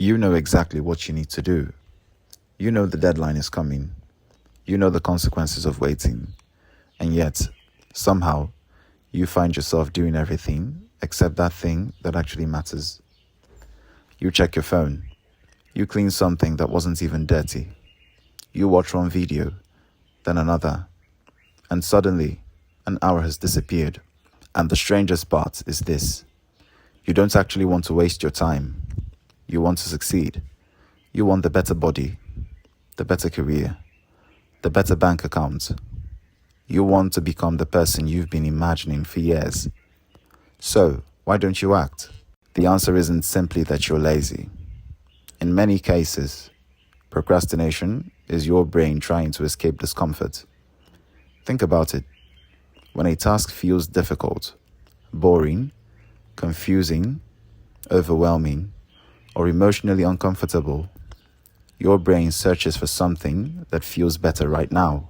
You know exactly what you need to do. You know the deadline is coming. You know the consequences of waiting. And yet, somehow, you find yourself doing everything except that thing that actually matters. You check your phone. You clean something that wasn't even dirty. You watch one video, then another, and suddenly, an hour has disappeared. And the strangest part is this: you don't actually want to waste your time. You want to succeed. You want the better body, the better career, the better bank account. You want to become the person you've been imagining for years. So, why don't you act? The answer isn't simply that you're lazy. In many cases, procrastination is your brain trying to escape discomfort. Think about it. When a task feels difficult, boring, confusing, overwhelming, or emotionally uncomfortable, your brain searches for something that feels better right now.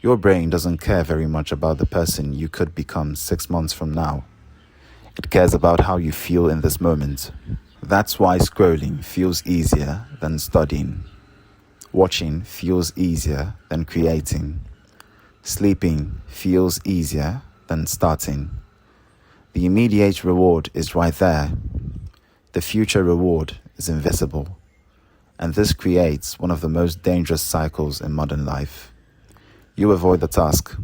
Your brain doesn't care very much about the person you could become 6 months from now. It cares about how you feel in this moment. That's why scrolling feels easier than studying. Watching feels easier than creating. Sleeping feels easier than starting. The immediate reward is right there. The future reward is invisible. And this creates one of the most dangerous cycles in modern life. You avoid the task.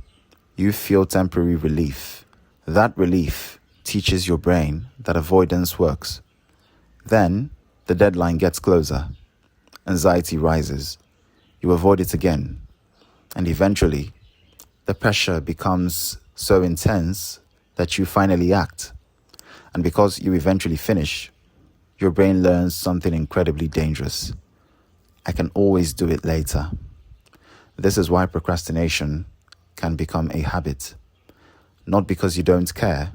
You feel temporary relief. That relief teaches your brain that avoidance works. Then, the deadline gets closer. Anxiety rises. You avoid it again. And eventually, the pressure becomes so intense that you finally act. And because you eventually finish, your brain learns something incredibly dangerous. I can always do it later. This is why procrastination can become a habit. Not because you don't care,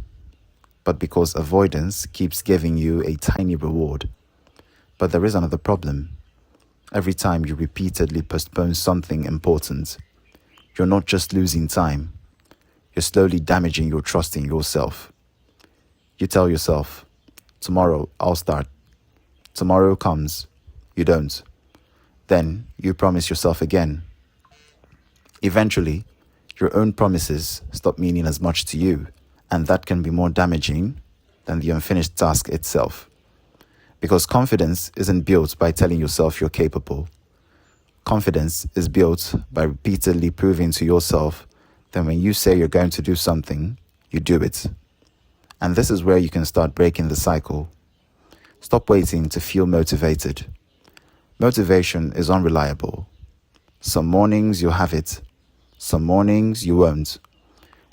but because avoidance keeps giving you a tiny reward. But there is another problem. Every time you repeatedly postpone something important, you're not just losing time, you're slowly damaging your trust in yourself. You tell yourself, tomorrow I'll start. Tomorrow comes, you don't. Then you promise yourself again. Eventually, your own promises stop meaning as much to you, and that can be more damaging than the unfinished task itself. Because confidence isn't built by telling yourself you're capable. Confidence is built by repeatedly proving to yourself that when you say you're going to do something, you do it. And this is where you can start breaking the cycle. Stop waiting to feel motivated. Motivation is unreliable. Some mornings you'll have it. Some mornings you won't.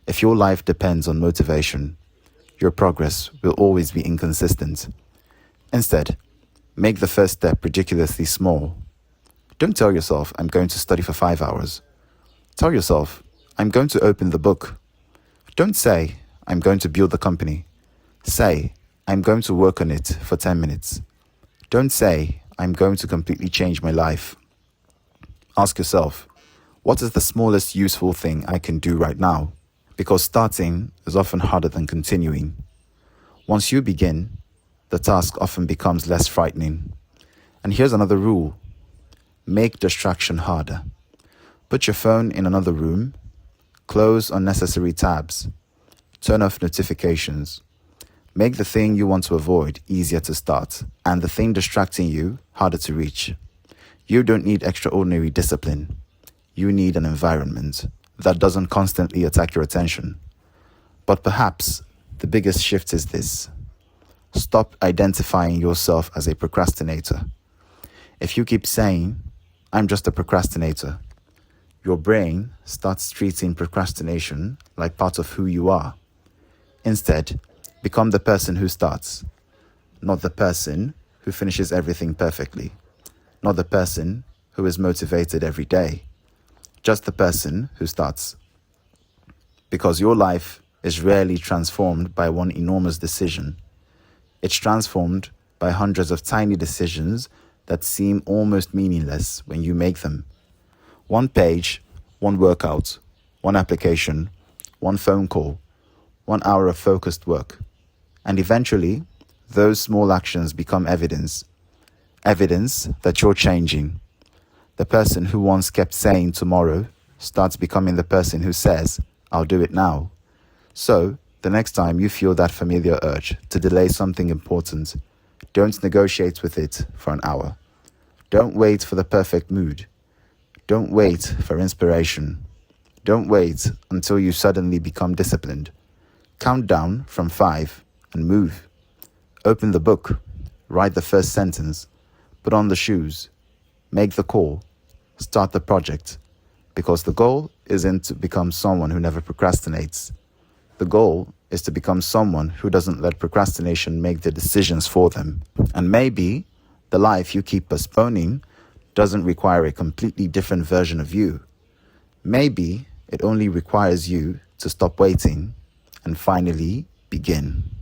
If your life depends on motivation, your progress will always be inconsistent. Instead, make the first step ridiculously small. Don't tell yourself, I'm going to study for 5 hours. Tell yourself, I'm going to open the book. Don't say, I'm going to build the company. Say, I'm going to work on it for 10 minutes. Don't say, I'm going to completely change my life. Ask yourself, what is the smallest useful thing I can do right now? Because starting is often harder than continuing. Once you begin, the task often becomes less frightening. And here's another rule. Make distraction harder. Put your phone in another room. Close unnecessary tabs. Turn off notifications. Make the thing you want to avoid easier to start, and the thing distracting you harder to reach. You don't need extraordinary discipline. You need an environment that doesn't constantly attack your attention. But perhaps the biggest shift is this. Stop identifying yourself as a procrastinator. If you keep saying, I'm just a procrastinator, your brain starts treating procrastination like part of who you are. Instead, become the person who starts, not the person who finishes everything perfectly, not the person who is motivated every day, just the person who starts. Because your life is rarely transformed by one enormous decision. It's transformed by hundreds of tiny decisions that seem almost meaningless when you make them. One page, one workout, one application, one phone call, 1 hour of focused work. And eventually, those small actions become evidence. Evidence that you're changing. The person who once kept saying tomorrow starts becoming the person who says, I'll do it now. So, the next time you feel that familiar urge to delay something important, don't negotiate with it for an hour. Don't wait for the perfect mood. Don't wait for inspiration. Don't wait until you suddenly become disciplined. Count down from 5 and move. Open the book. Write the first sentence. Put on the shoes. Make the call. Start the project. Because the goal isn't to become someone who never procrastinates. The goal is to become someone who doesn't let procrastination make the decisions for them. And maybe the life you keep postponing doesn't require a completely different version of you. Maybe it only requires you to stop waiting and finally begin.